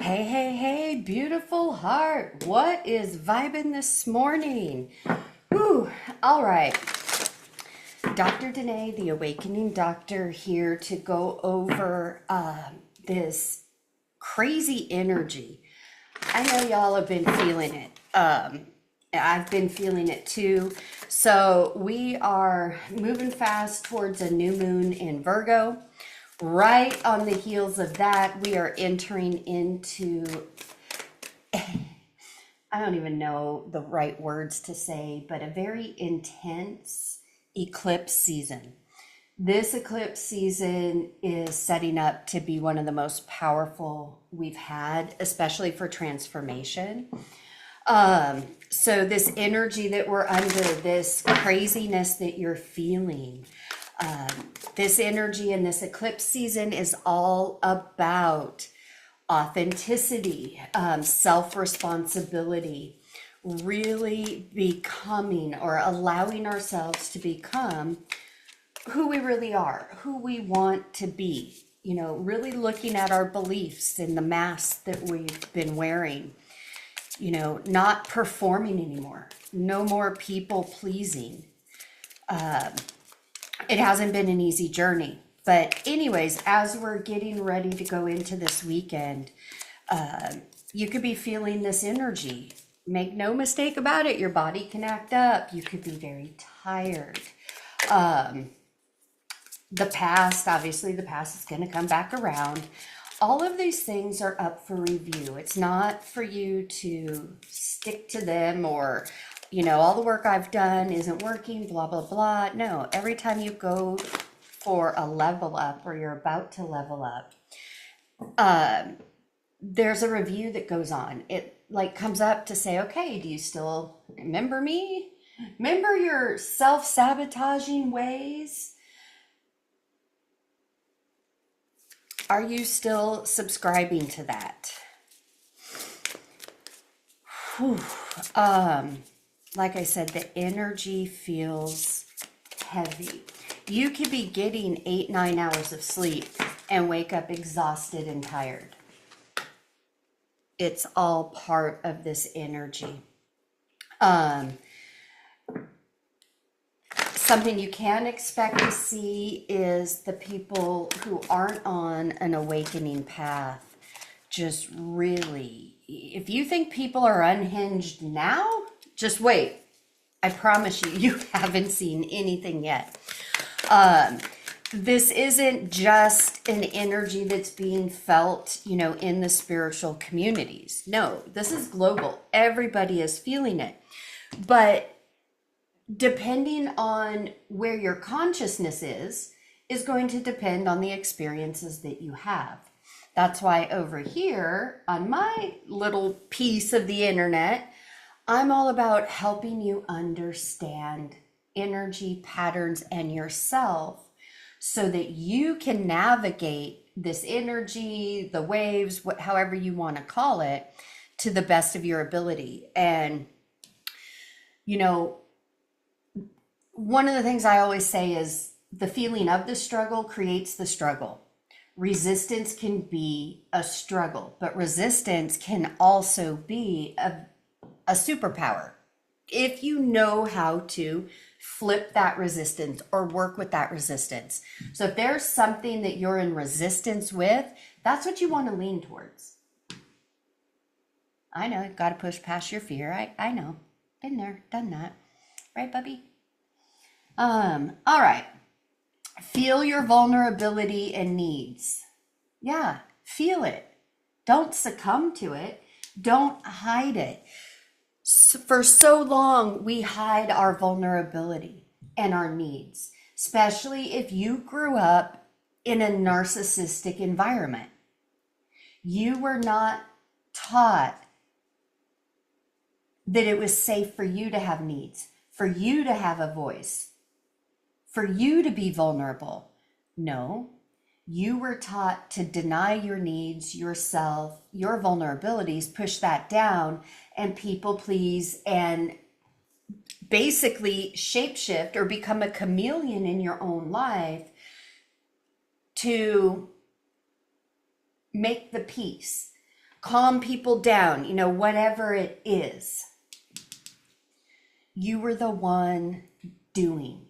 Hey, hey, hey, beautiful heart. What is vibing this morning? Whew, all right. Dr. Denae, the Awakening Doctor, here to go over this crazy energy. I know y'all have been feeling it. I've been feeling it too. So we are moving fast towards a new moon in Virgo. Right on the heels of that, we are entering into, I don't even know the right words to say, but a very intense eclipse season. This eclipse season is setting up to be one of the most powerful we've had, especially for transformation. So this energy that we're under, this craziness that you're feeling, this energy in this eclipse season is all about authenticity, self-responsibility, really becoming or allowing ourselves to become who we really are, who we want to be, really looking at our beliefs and the masks that we've been wearing, not performing anymore, no more people pleasing. It hasn't been an easy journey. But anyways, as we're getting ready to go into this weekend, you could be feeling this energy. Make no mistake about it, your body can act up. You could be very tired. The past is going to come back around. All of these things are up for review. It's not for you to stick to them or, all the work I've done isn't working, blah, blah, blah. No, every time you go for a level up or you're about to level up, there's a review that goes on. It comes up to say, okay, do you still remember me? Remember your self-sabotaging ways? Are you still subscribing to that? Whew. Like I said, the energy feels heavy. You could be getting 8-9 hours of sleep and wake up exhausted and tired. It's all part of this energy. Something you can expect to see is the people who aren't on an awakening path. Just really, if you think people are unhinged now, just wait. I promise you, you haven't seen anything yet. This isn't just an energy that's being felt, in the spiritual communities. No, this is global. Everybody is feeling it. But depending on where your consciousness is going to depend on the experiences that you have. That's why over here on my little piece of the internet, I'm all about helping you understand energy patterns and yourself so that you can navigate this energy, the waves, however you want to call it, to the best of your ability. And, one of the things I always say is the feeling of the struggle creates the struggle. Resistance can be a struggle, but resistance can also be a superpower. If you know how to flip that resistance or work with that resistance. So if there's something that you're in resistance with, that's what you want to lean towards. I know, you've got to push past your fear. I know. Been there, done that. Right, Bubby? All right. Feel your vulnerability and needs. Yeah, feel it. Don't succumb to it. Don't hide it. For so long, we hide our vulnerability and our needs, especially if you grew up in a narcissistic environment. You were not taught that it was safe for you to have needs, for you to have a voice, for you to be vulnerable. No, you were taught to deny your needs, yourself, your vulnerabilities, push that down, and people please, and basically shapeshift or become a chameleon in your own life to make the peace. calm people down, whatever it is. You were the one doing.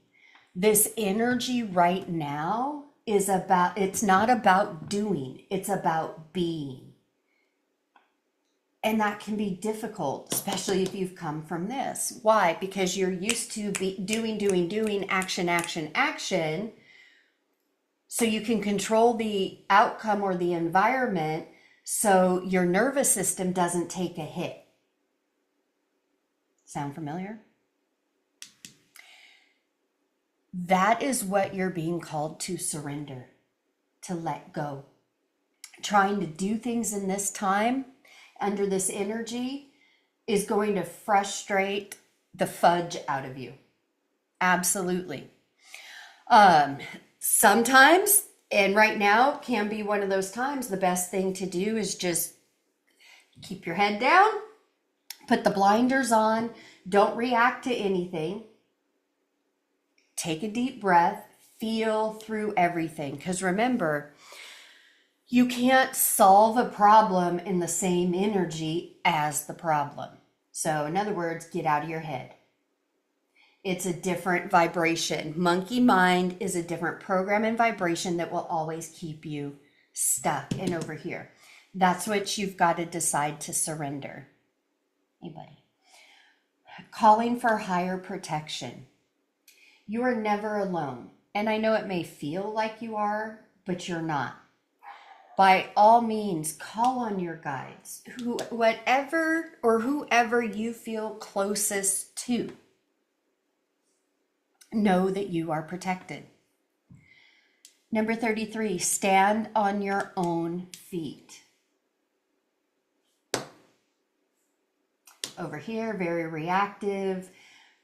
This energy right now it's not about doing, it's about being. And that can be difficult, especially if you've come from this. Why? Because you're used to doing, action, action, action. So you can control the outcome or the environment so your nervous system doesn't take a hit. Sound familiar? That is what you're being called to surrender, to let go. Trying to do things in this time under this energy is going to frustrate the fudge out of you. Absolutely. Sometimes, and right now can be one of those times, the best thing to do is just keep your head down, put the blinders on, don't react to anything. Take a deep breath, feel through everything. Because remember, you can't solve a problem in the same energy as the problem. So in other words, get out of your head. It's a different vibration. Monkey mind is a different program and vibration that will always keep you stuck and over here. That's what you've got to decide to surrender. Anybody? Calling for higher protection. You are never alone. And I know it may feel like you are, but you're not. By all means, call on your guides, whoever you feel closest to. Know that you are protected. Number 33, stand on your own feet. Over here, very reactive.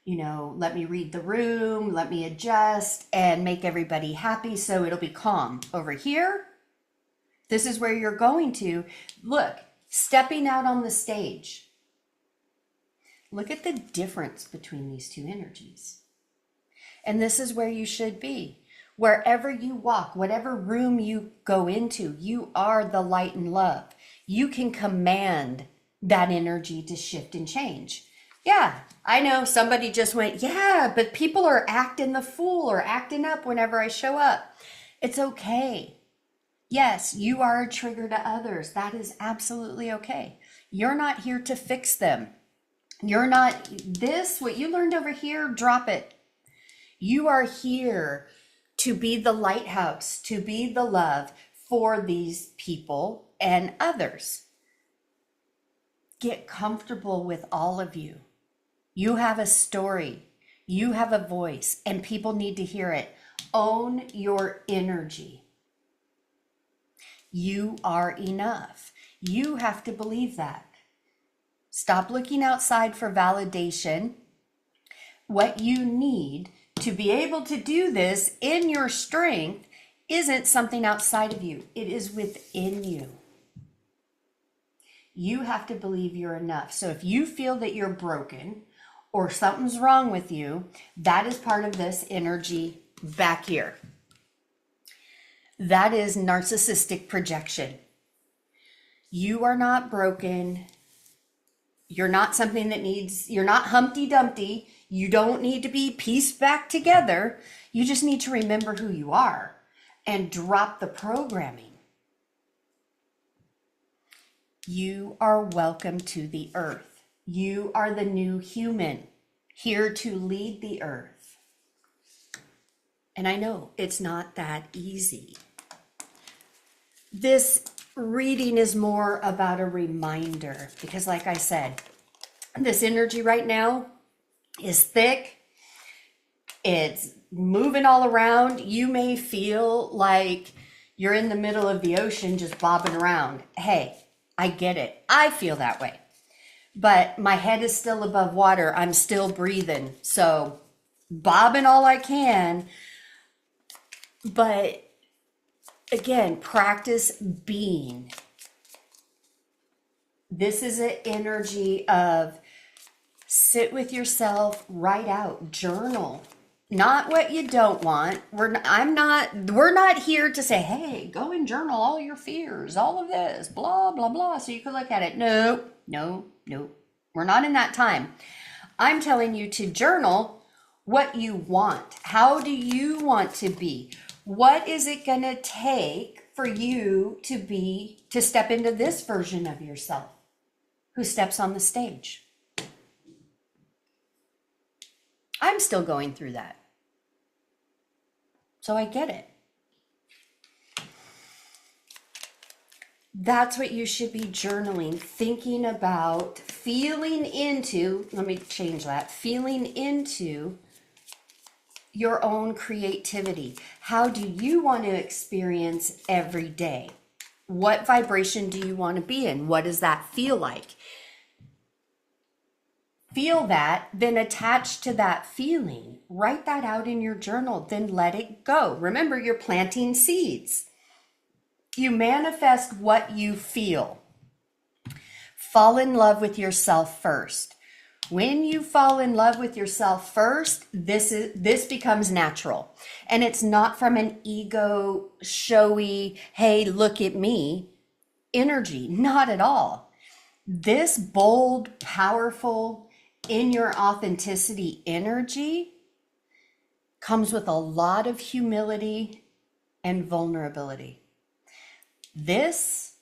Let me read the room, let me adjust and make everybody happy so it'll be calm. Over here, this is where you're going to. Look, stepping out on the stage. Look at the difference between these two energies. And this is where you should be. Wherever you walk, whatever room you go into, you are the light and love. You can command that energy to shift and change. Yeah, I know somebody just went, yeah, but people are acting the fool or acting up whenever I show up. It's okay. Yes, you are a trigger to others. That is absolutely okay. You're not here to fix them. What you learned over here, drop it. You are here to be the lighthouse, to be the love for these people and others. Get comfortable with all of you. You have a story, you have a voice, and people need to hear it. Own your energy. You are enough. You have to believe that. Stop looking outside for validation. What you need to be able to do this in your strength isn't something outside of you. It is within you. You have to believe you're enough. So if you feel that you're broken or something's wrong with you, that is part of this energy back here. That is narcissistic projection. You are not broken. You're not something you're not Humpty Dumpty. You don't need to be pieced back together. You just need to remember who you are and drop the programming. You are welcome to the earth. You are the new human here to lead the earth. And I know it's not that easy. This reading is more about a reminder because, like I said, this energy right now is thick. It's moving all around. You may feel like you're in the middle of the ocean just bobbing around. Hey, I get it. I feel that way. But my head is still above water. I'm still breathing. So bobbing all I can. But again, practice being. This is an energy of sit with yourself, write out, journal. not what you don't want. We're not here to say, hey, go and journal all your fears, all of this, blah, blah, blah, so you can look at it. No, no, no. We're not in that time. I'm telling you to journal what you want. How do you want to be? What is it going to take for you to step into this version of yourself who steps on the stage? I'm still going through that. So I get it. That's what you should be journaling, thinking about, feeling into, let me change that, feeling into your own creativity. How do you want to experience every day? What vibration do you want to be in? What does that feel like? Feel that, then attach to that feeling. Write that out in your journal, then let it go. Remember, you're planting seeds. You manifest what you feel. Fall in love with yourself first. When you fall in love with yourself first, this becomes natural. And it's not from an ego, showy, hey, look at me energy. Not at all. This bold, powerful, in your authenticity energy comes with a lot of humility and vulnerability. This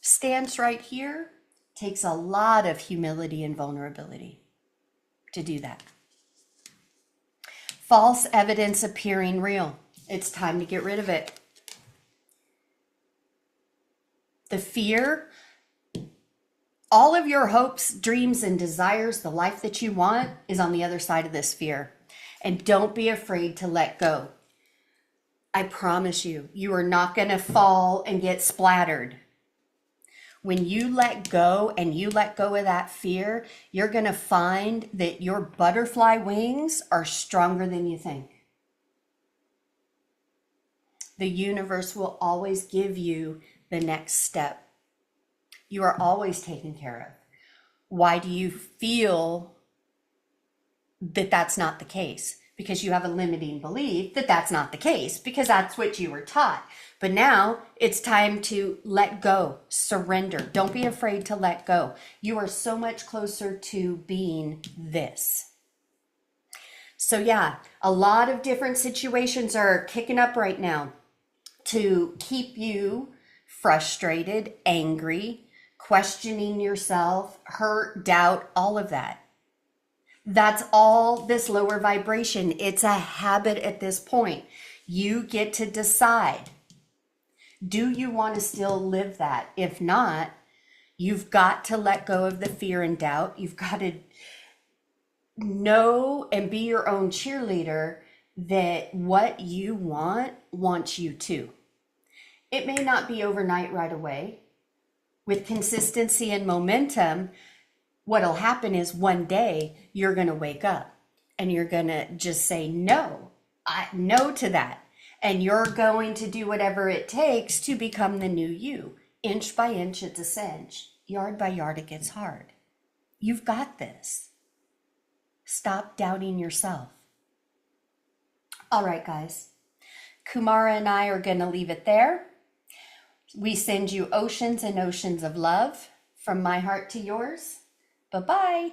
stance right here takes a lot of humility and vulnerability to do that. False evidence appearing real. It's time to get rid of it. The fear, all of your hopes, dreams, and desires, the life that you want is on the other side of this fear. And don't be afraid to let go. I promise you, you are not going to fall and get splattered. When you let go and you let go of that fear, you're going to find that your butterfly wings are stronger than you think. The universe will always give you the next step. You are always taken care of. Why do you feel that that's not the case? Because you have a limiting belief that that's not the case, because that's what you were taught. But now it's time to let go, surrender. Don't be afraid to let go. You are so much closer to being this. So yeah, a lot of different situations are kicking up right now to keep you frustrated, angry, questioning yourself, hurt, doubt, all of that. That's all this lower vibration. It's a habit at this point. You get to decide. Do you want to still live that? If not, you've got to let go of the fear and doubt. You've got to know and be your own cheerleader that what you want wants you to. It may not be overnight right away. With consistency and momentum, what'll happen is one day you're going to wake up and you're going to just say no to that. And you're going to do whatever it takes to become the new you. Inch by inch, it's a cinch. Yard by yard, it gets hard. You've got this. Stop doubting yourself. All right, guys. Kumara and I are going to leave it there. We send you oceans and oceans of love from my heart to yours. Bye-bye.